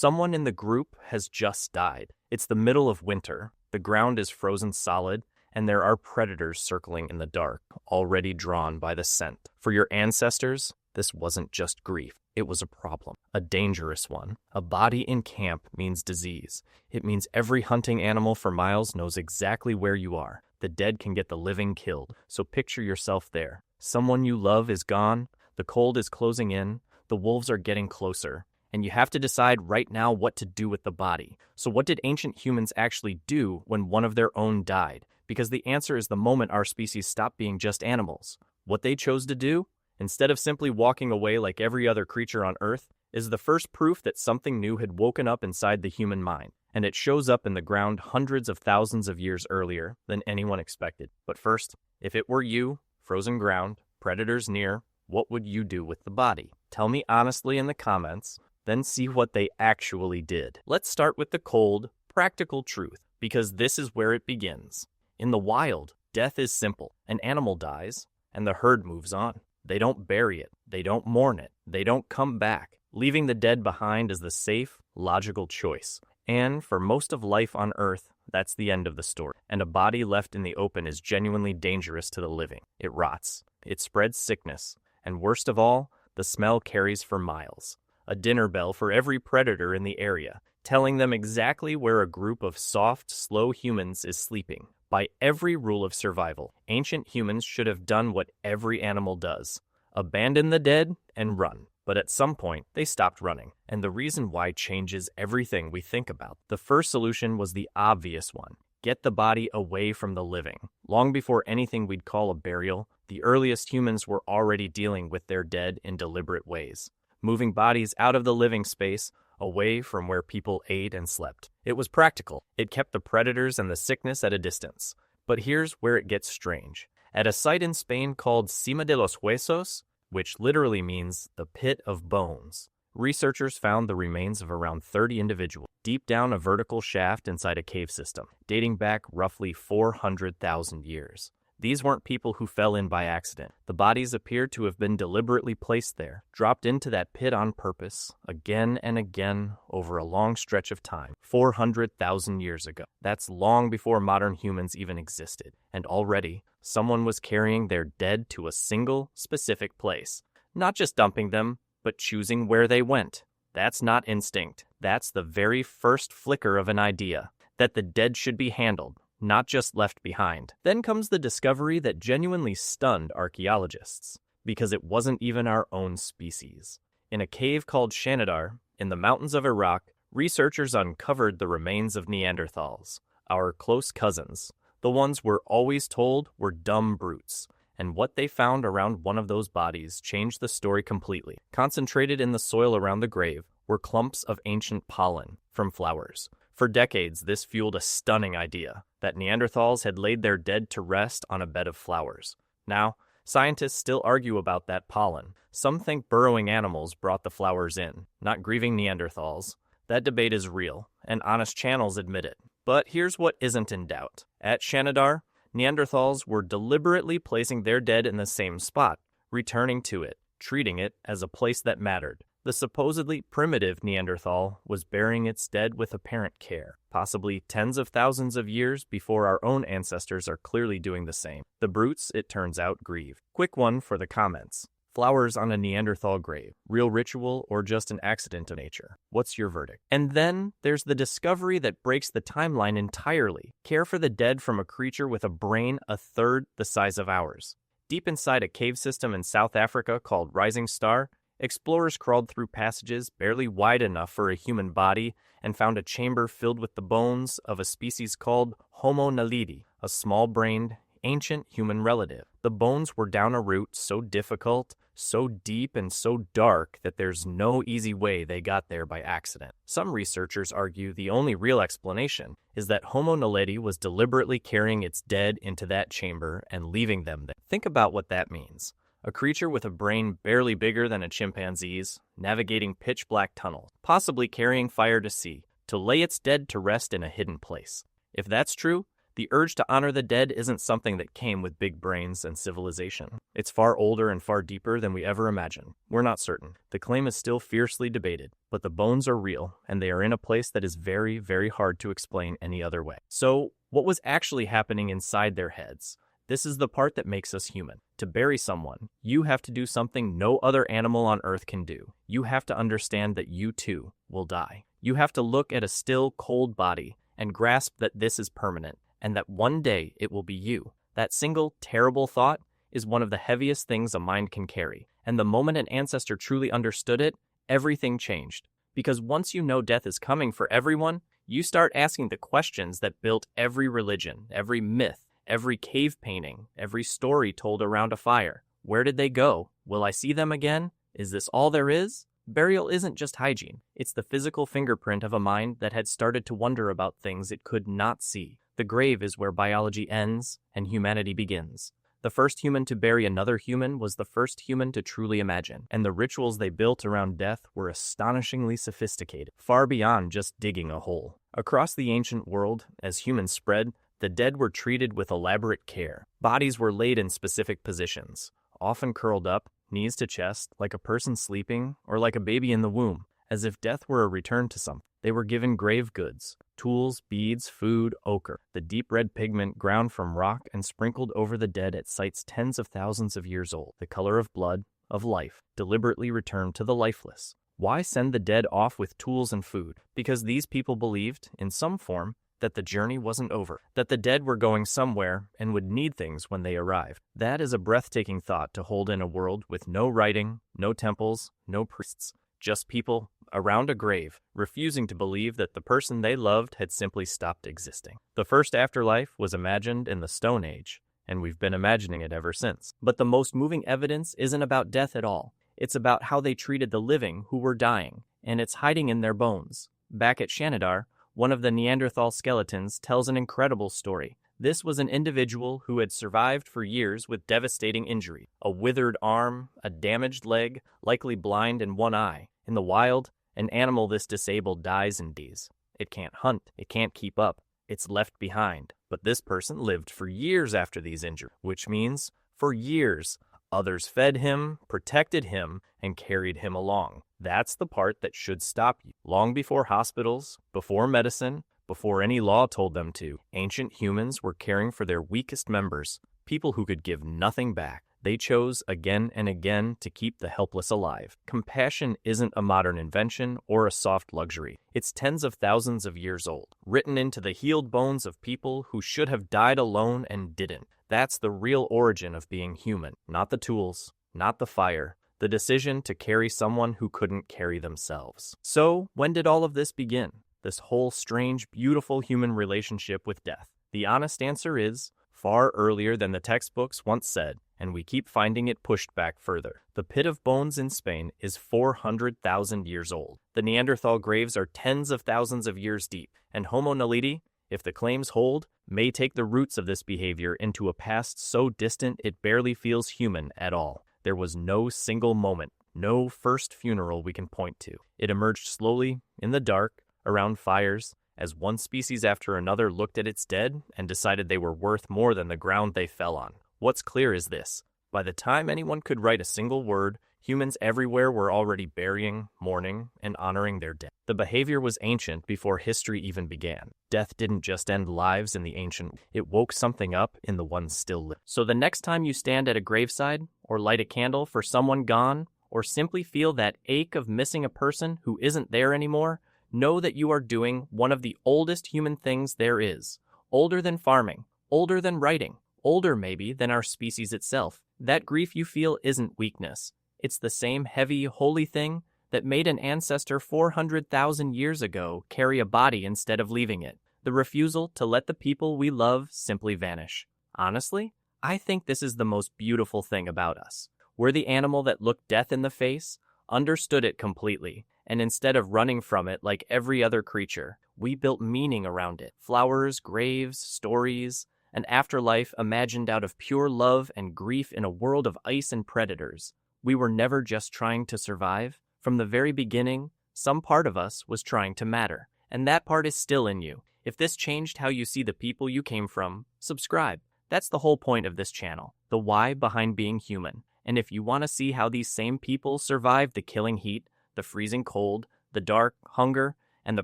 Someone in the group has just died. It's the middle of winter, the ground is frozen solid, and there are predators circling in the dark, already drawn by the scent. For your ancestors, this wasn't just grief. It was a problem, a dangerous one. A body in camp means disease. It means every hunting animal for miles knows exactly where you are. The dead can get the living killed, so picture yourself there. Someone you love is gone, the cold is closing in, the wolves are getting closer, and you have to decide right now what to do with the body. So what did ancient humans actually do when one of their own died? Because the answer is the moment our species stopped being just animals. What they chose to do, instead of simply walking away like every other creature on Earth, is the first proof that something new had woken up inside the human mind, and it shows up in the ground hundreds of thousands of years earlier than anyone expected. But first, if it were you, frozen ground, predators near, what would you do with the body? Tell me honestly in the comments, then see what they actually did. Let's start with the cold, practical truth, because this is where it begins. In the wild, death is simple. An animal dies, and the herd moves on. They don't bury it. They don't mourn it. They don't come back. Leaving the dead behind is the safe, logical choice. And for most of life on Earth, that's the end of the story. And a body left in the open is genuinely dangerous to the living. It rots. It spreads sickness. And worst of all, the smell carries for miles. A dinner bell for every predator in the area, telling them exactly where a group of soft, slow humans is sleeping. By every rule of survival, ancient humans should have done what every animal does: abandon the dead and run. But at some point, they stopped running. And the reason why changes everything we think about. The first solution was the obvious one: get the body away from the living. Long before anything we'd call a burial, the earliest humans were already dealing with their dead in deliberate ways, moving bodies out of the living space, away from where people ate and slept. It was practical. It kept the predators and the sickness at a distance. But here's where it gets strange. At a site in Spain called Cima de los Huesos, which literally means the pit of bones, researchers found the remains of around 30 individuals deep down a vertical shaft inside a cave system, dating back roughly 400,000 years. These weren't people who fell in by accident. The bodies appeared to have been deliberately placed there, dropped into that pit on purpose, again and again over a long stretch of time, 400,000 years ago. That's long before modern humans even existed. And already, someone was carrying their dead to a single, specific place. Not just dumping them, but choosing where they went. That's not instinct. That's the very first flicker of an idea, that the dead should be handled, not just left behind. Then comes the discovery that genuinely stunned archaeologists, because it wasn't even our own species. In a cave called Shanidar, in the mountains of Iraq, researchers uncovered the remains of Neanderthals, our close cousins, the ones we're always told were dumb brutes. And what they found around one of those bodies changed the story completely. Concentrated in the soil around the grave were clumps of ancient pollen from flowers. For decades, this fueled a stunning idea that Neanderthals had laid their dead to rest on a bed of flowers. Now, scientists still argue about that pollen. Some think burrowing animals brought the flowers in, not grieving Neanderthals. That debate is real, and honest channels admit it. But here's what isn't in doubt. At Shanidar, Neanderthals were deliberately placing their dead in the same spot, returning to it, treating it as a place that mattered. The supposedly primitive Neanderthal was burying its dead with apparent care, possibly tens of thousands of years before our own ancestors are clearly doing the same. The brutes, it turns out, grieved. Quick one for the comments. Flowers on a Neanderthal grave, real ritual or just an accident of nature? What's your verdict? And then there's the discovery that breaks the timeline entirely. Care for the dead from a creature with a brain a third the size of ours. Deep inside a cave system in South Africa called Rising Star, explorers crawled through passages barely wide enough for a human body and found a chamber filled with the bones of a species called Homo naledi, a small-brained, ancient human relative. The bones were down a route so difficult, so deep, and so dark that there's no easy way they got there by accident. Some researchers argue the only real explanation is that Homo naledi was deliberately carrying its dead into that chamber and leaving them there. Think about what that means. A creature with a brain barely bigger than a chimpanzee's, navigating pitch-black tunnels, possibly carrying fire to sea, to lay its dead to rest in a hidden place. If that's true, The urge to honor the dead isn't something that came with big brains and civilization. It's far older and far deeper than we ever imagined. We're not certain. The claim is still fiercely debated, but the bones are real, and they are in a place that is very, very hard to explain any other way. So, what was actually happening inside their heads? This is the part that makes us human. To bury someone, you have to do something no other animal on Earth can do. You have to understand that you too will die. You have to look at a still, cold body and grasp that this is permanent, and that one day it will be you. That single, terrible thought is one of the heaviest things a mind can carry. And the moment an ancestor truly understood it, everything changed. Because once you know death is coming for everyone, you start asking the questions that built every religion, every myth, every cave painting, every story told around a fire. Where did they go? Will I see them again? Is this all there is? Burial isn't just hygiene. It's the physical fingerprint of a mind that had started to wonder about things it could not see. The grave is where biology ends and humanity begins. The first human to bury another human was the first human to truly imagine, and the rituals they built around death were astonishingly sophisticated, far beyond just digging a hole. Across the ancient world, as humans spread, the dead were treated with elaborate care. Bodies were laid in specific positions, often curled up, knees to chest, like a person sleeping, or like a baby in the womb, as if death were a return to something. They were given grave goods, tools, beads, food, ochre, the deep red pigment ground from rock and sprinkled over the dead at sites tens of thousands of years old, the color of blood, of life, deliberately returned to the lifeless. Why send the dead off with tools and food? Because these people believed, in some form, that the journey wasn't over, that the dead were going somewhere and would need things when they arrived. That is a breathtaking thought to hold in a world with no writing, no temples, no priests, just people around a grave, refusing to believe that the person they loved had simply stopped existing. The first afterlife was imagined in the Stone Age, and we've been imagining it ever since. But the most moving evidence isn't about death at all. It's about how they treated the living who were dying, and it's hiding in their bones. Back at Shanidar, one of the Neanderthal skeletons tells an incredible story. This was an individual who had survived for years with devastating injury. A withered arm, a damaged leg, likely blind in one eye. In the wild, an animal this disabled dies in days. It can't hunt, it can't keep up, it's left behind. But this person lived for years after these injuries, which means, for years, others fed him, protected him, and carried him along. That's the part that should stop you. Long before hospitals, before medicine, before any law told them to, ancient humans were caring for their weakest members, people who could give nothing back. They chose again and again to keep the helpless alive. Compassion isn't a modern invention or a soft luxury. It's tens of thousands of years old, written into the healed bones of people who should have died alone and didn't. That's the real origin of being human. Not the tools, not the fire, the decision to carry someone who couldn't carry themselves. So, when did all of this begin? This whole strange, beautiful human relationship with death? The honest answer is, far earlier than the textbooks once said, and we keep finding it pushed back further. The Pit of Bones in Spain is 400,000 years old. The Neanderthal graves are tens of thousands of years deep, and Homo naledi, if the claims hold, may take the roots of this behavior into a past so distant it barely feels human at all. There was no single moment, no first funeral we can point to. It emerged slowly, in the dark, around fires, as one species after another looked at its dead and decided they were worth more than the ground they fell on. What's clear is this: by the time anyone could write a single word, humans everywhere were already burying, mourning, and honoring their dead. The behavior was ancient before history even began. Death didn't just end lives in the ancient, it woke something up in the ones still living. So the next time you stand at a graveside, or light a candle for someone gone, or simply feel that ache of missing a person who isn't there anymore, know that you are doing one of the oldest human things there is. Older than farming, older than writing, older maybe than our species itself. That grief you feel isn't weakness. It's the same heavy, holy thing that made an ancestor 400,000 years ago carry a body instead of leaving it. The refusal to let the people we love simply vanish. Honestly, I think this is the most beautiful thing about us. We're the animal that looked death in the face, understood it completely, and instead of running from it like every other creature, we built meaning around it. Flowers, graves, stories, an afterlife imagined out of pure love and grief in a world of ice and predators. We were never just trying to survive. From the very beginning, some part of us was trying to matter, and that part is still in you. If this changed how you see the people you came from, subscribe. That's the whole point of this channel, the why behind being human. And if you want to see how these same people survived the killing heat, the freezing cold, the dark, hunger, and the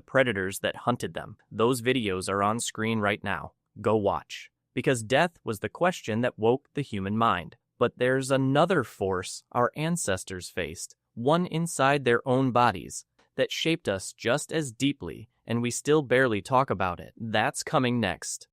predators that hunted them, those videos are on screen right now. Go watch. Because death was the question that woke the human mind. But there's another force our ancestors faced, one inside their own bodies, that shaped us just as deeply, and we still barely talk about it. That's coming next.